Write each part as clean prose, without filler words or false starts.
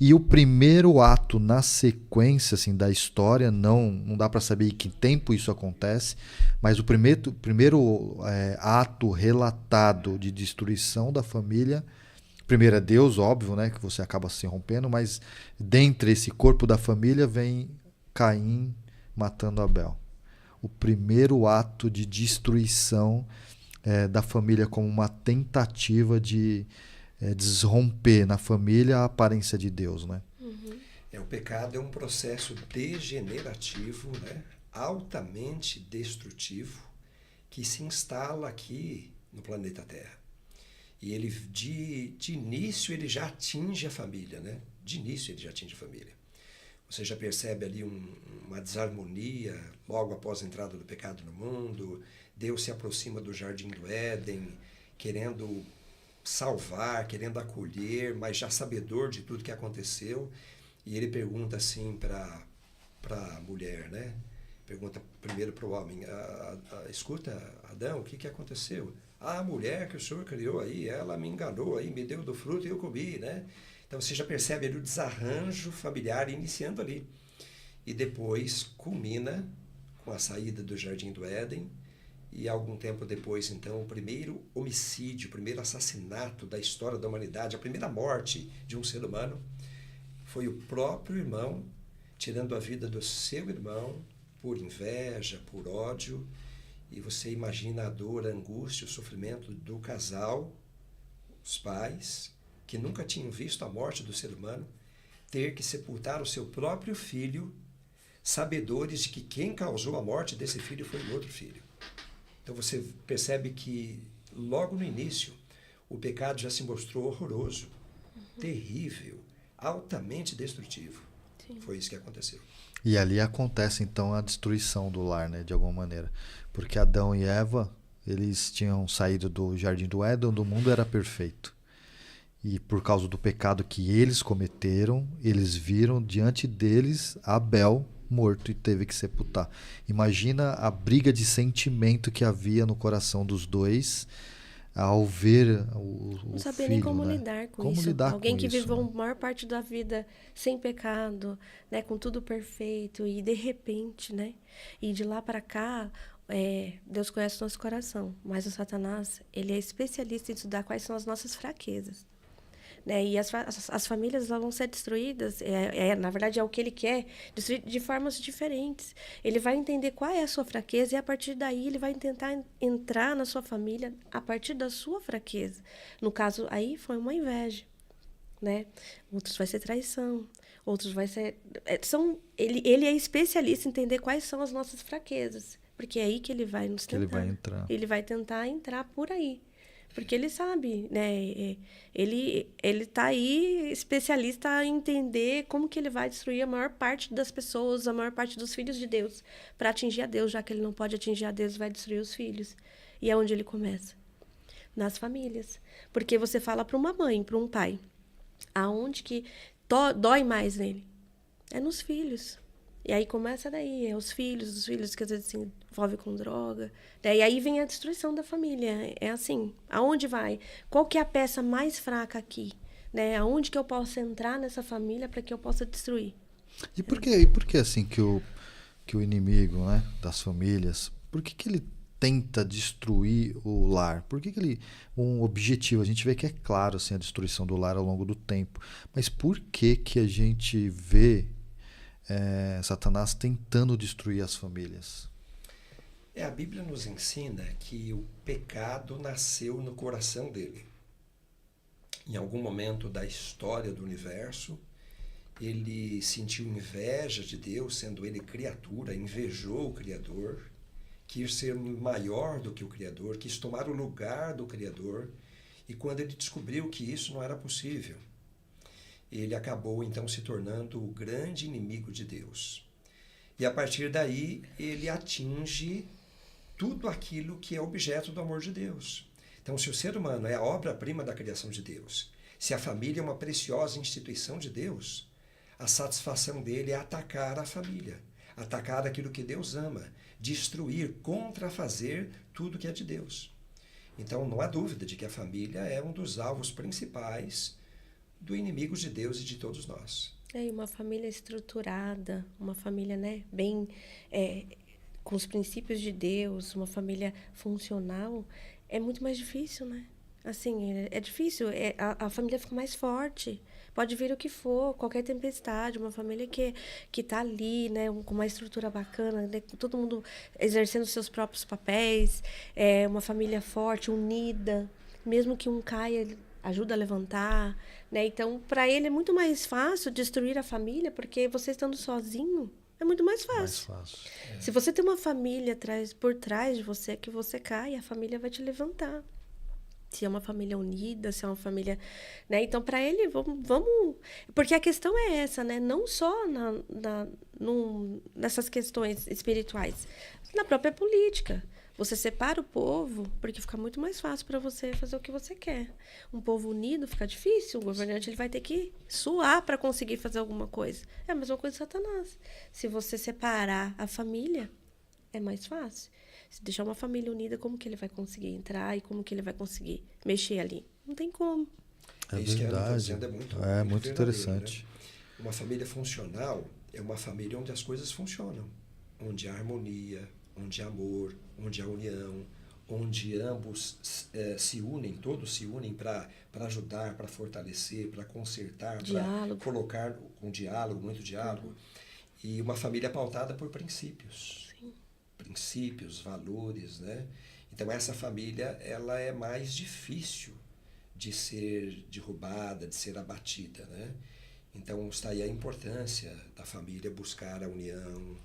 E o primeiro ato na sequência assim, da história, não dá para saber em que tempo isso acontece, mas o primeiro ato relatado de destruição da família, primeiro é Deus, óbvio, né, que você acaba se rompendo, mas dentre esse corpo da família vem Caim matando Abel. O primeiro ato de destruição da família como uma tentativa de desromper na família a aparência de Deus, né? Uhum. O pecado é um processo degenerativo, né? Altamente destrutivo, que se instala aqui no planeta Terra. E ele, de início, ele já atinge a família, né? De início, ele já atinge a família. Você já percebe ali uma desarmonia logo após a entrada do pecado no mundo. Deus se aproxima do Jardim do Éden, querendo salvar, querendo acolher, mas já sabedor de tudo que aconteceu. E ele pergunta assim para a mulher, né? Pergunta primeiro para o homem, escuta, Adão, o que aconteceu? A mulher que o senhor criou aí, ela me enganou aí, me deu do fruto e eu comi, né? Então você já percebe ali o desarranjo familiar iniciando ali. E depois culmina com a saída do Jardim do Éden e algum tempo depois, então, o primeiro homicídio, o primeiro assassinato da história da humanidade, a primeira morte de um ser humano, foi o próprio irmão tirando a vida do seu irmão por inveja, por ódio. E você imagina a dor, a angústia, o sofrimento do casal, os pais, que nunca tinham visto a morte do ser humano, ter que sepultar o seu próprio filho, sabedores de que quem causou a morte desse filho foi o outro filho. Então você percebe que logo no início o pecado já se mostrou horroroso, terrível, altamente destrutivo. Sim. Foi isso que aconteceu. E ali acontece então a destruição do lar, né, de alguma maneira. Porque Adão e Eva, eles tinham saído do Jardim do Éden, onde o mundo era perfeito. E por causa do pecado que eles cometeram, eles viram diante deles Abel morto e teve que sepultar. Imagina a briga de sentimento que havia no coração dos dois ao ver Não o sabia nem filho, como né? lidar com Como isso. lidar Alguém com que isso, viveu né? a maior parte da vida sem pecado, né, com tudo perfeito e de repente, né, e de lá para cá, Deus conhece o nosso coração, mas o Satanás, ele é especialista em estudar quais são as nossas fraquezas. Né? E as famílias elas vão ser destruídas, na verdade é o que ele quer, destruir de formas diferentes. Ele vai entender qual é a sua fraqueza e a partir daí ele vai tentar entrar na sua família a partir da sua fraqueza. No caso aí foi uma inveja, né? Outros vai ser traição, outros vai ser ele é especialista em entender quais são as nossas fraquezas, porque é aí que ele vai nos Que ele vai tentar. entrar. Ele vai tentar entrar por aí. Porque ele sabe, né? Ele tá aí especialista em entender como que ele vai destruir a maior parte das pessoas, a maior parte dos filhos de Deus, para atingir a Deus, já que ele não pode atingir a Deus, vai destruir os filhos. E é onde ele começa? Nas famílias. Porque você fala para uma mãe, para um pai, aonde que dói mais nele? É nos filhos. E aí começa daí, os filhos que às vezes se envolvem com droga. E aí vem a destruição da família. É assim, aonde vai? Qual que é a peça mais fraca aqui? Né? Aonde que eu posso entrar nessa família para que eu possa destruir? E por que assim que o inimigo, né, das famílias, por que ele tenta destruir o lar? Por que ele um objetivo, a gente vê que é claro assim a destruição do lar ao longo do tempo, mas por que a gente vê Satanás tentando destruir as famílias? A Bíblia nos ensina que o pecado nasceu no coração dele. Em algum momento da história do universo, ele sentiu inveja de Deus, sendo ele criatura, invejou o Criador, quis ser maior do que o Criador, quis tomar o lugar do Criador, e quando ele descobriu que isso não era possível, ele acabou então se tornando o grande inimigo de Deus. E a partir daí, ele atinge tudo aquilo que é objeto do amor de Deus. Então, se o ser humano é a obra-prima da criação de Deus, se a família é uma preciosa instituição de Deus, a satisfação dele é atacar a família, atacar aquilo que Deus ama, destruir, contrafazer tudo que é de Deus. Então, não há dúvida de que a família é um dos alvos principais do inimigo de Deus e de todos nós. E uma família estruturada, uma família, né, bem com os princípios de Deus, uma família funcional, é muito mais difícil, né? Assim, é difícil, a família fica mais forte. Pode vir o que for, qualquer tempestade, uma família que tá ali, né, com uma estrutura bacana, né, todo mundo exercendo seus próprios papéis, uma família forte, unida, mesmo que um caia, ele ajuda a levantar, né? Então, para ele é muito mais fácil destruir a família, porque você estando sozinho é muito mais fácil. Mais fácil. Se você tem uma família por trás de você, que você cai, a família vai te levantar. Se é uma família unida, se é uma família, né? Então, para ele, vamos... Porque a questão é essa, né? Não só nessas questões espirituais, na própria política. Você separa o povo, porque fica muito mais fácil para você fazer o que você quer. Um povo unido fica difícil, o governante ele vai ter que suar para conseguir fazer alguma coisa. É a mesma coisa de Satanás. Se você separar a família, é mais fácil. Se deixar uma família unida, como que ele vai conseguir entrar e como que ele vai conseguir mexer ali? Não tem como. É Isso que ela está verdade. dizendo é muito Muito interessante. Né? Uma família funcional é uma família onde as coisas funcionam. Onde há harmonia, onde há amor, onde há união, onde ambos se unem, todos se unem para ajudar, para fortalecer, para consertar, para colocar com diálogo, muito diálogo. E uma família pautada por princípios. Princípios, valores, né? Então essa família ela é mais difícil de ser derrubada, de ser abatida, né? Então está aí a importância da família buscar a união,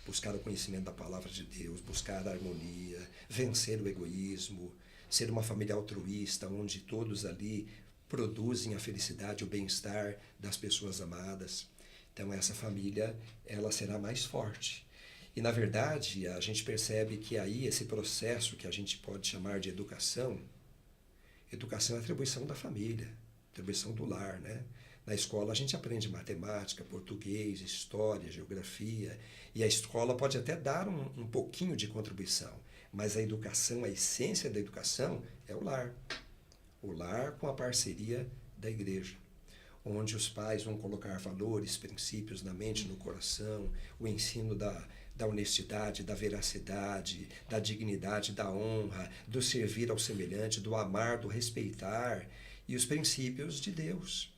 buscar o conhecimento da palavra de Deus, buscar a harmonia, vencer o egoísmo, ser uma família altruísta, onde todos ali produzem a felicidade, o bem-estar das pessoas amadas. Então essa família ela será mais forte. E, na verdade, a gente percebe que aí esse processo que a gente pode chamar de educação é atribuição da família, atribuição do lar, né? Na escola a gente aprende matemática, português, história, geografia, e a escola pode até dar um pouquinho de contribuição, mas a educação, a essência da educação é o lar. O lar com a parceria da igreja, onde os pais vão colocar valores, princípios na mente, no coração, o ensino da honestidade, da veracidade, da dignidade, da honra, do servir ao semelhante, do amar, do respeitar e os princípios de Deus.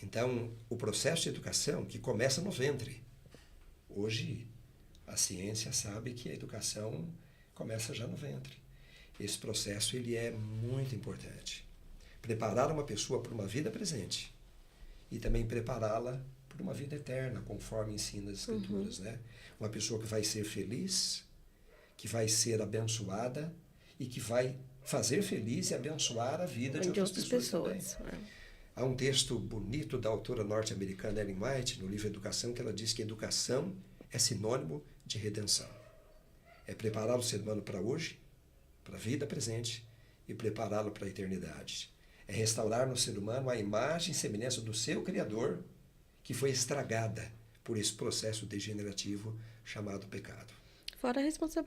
Então, o processo de educação que começa no ventre. Hoje, a ciência sabe que a educação começa já no ventre. Esse processo ele é muito importante. Preparar uma pessoa para uma vida presente e também prepará-la para uma vida eterna, conforme ensina as Escrituras, né? Uma pessoa que vai ser feliz, que vai ser abençoada e que vai fazer feliz e abençoar a vida de outras pessoas também. Há um texto bonito da autora norte-americana Ellen White, no livro Educação, que ela diz que educação é sinônimo de redenção. É preparar o ser humano para hoje, para a vida presente, e prepará-lo para a eternidade. É restaurar no ser humano a imagem e semelhança do seu Criador, que foi estragada por esse processo degenerativo chamado pecado. Fora a responsabilidade